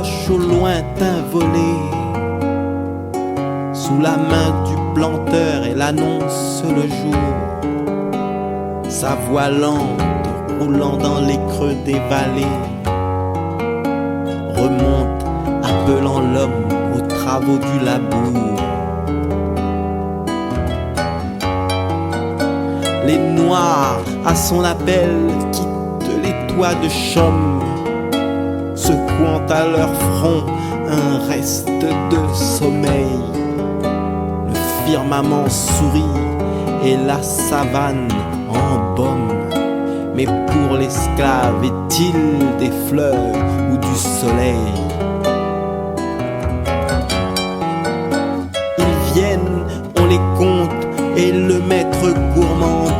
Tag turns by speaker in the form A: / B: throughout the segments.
A: marche au lointain volé, sous la main du planteur, elle annonce le jour. Sa voix lente, roulant dans les creux des vallées, remonte, appelant l'homme aux travaux du labour. Les noirs, à son appel, quittent les toits de chaume, secouant à leur front un reste de sommeil. Le firmament sourit et la savane embaume. Mais pour l'esclave, est-il des fleurs ou du soleil? Ils viennent, on les compte, et le maître gourmande.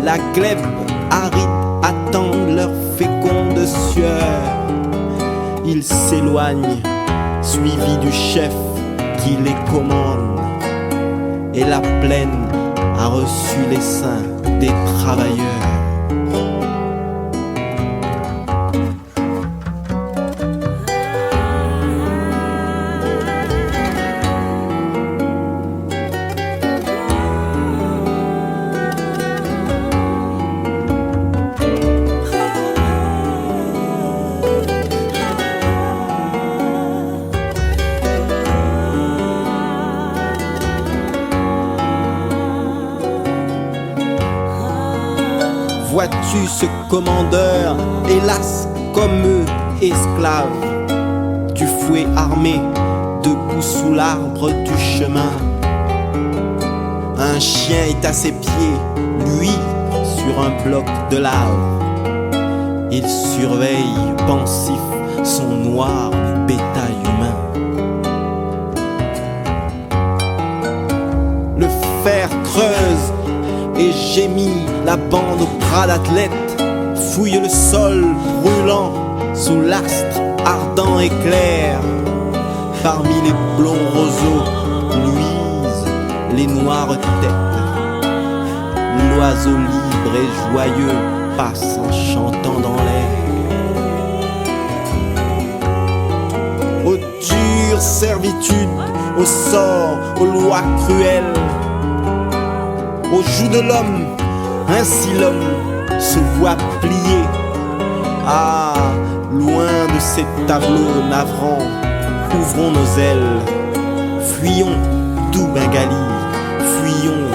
A: La glèbe aride attend leur féconde sueur. Ils s'éloignent, suivis du chef qui les commande. Et la plaine a reçu les seins des travailleurs. Vois-tu ce commandeur, hélas comme eux, esclave, du fouet armé, debout sous l'arbre du chemin. Un chien est à ses pieds, lui, sur un bloc de lave. Il surveille, pensif, son noir bétail humain. Le fer creuse et gémit, la bande aux bras d'athlète fouille le sol brûlant sous l'astre ardent et clair. Parmi les blonds roseaux luisent les noires têtes. L'oiseau libre et joyeux passe en chantant dans l'air. Aux dures servitudes, au sort, aux lois cruelles, aux joues de l'homme, ainsi l'homme se voit plié. Ah, loin de ces tableaux navrants, ouvrons nos ailes. Fuyons, doux Bengali, fuyons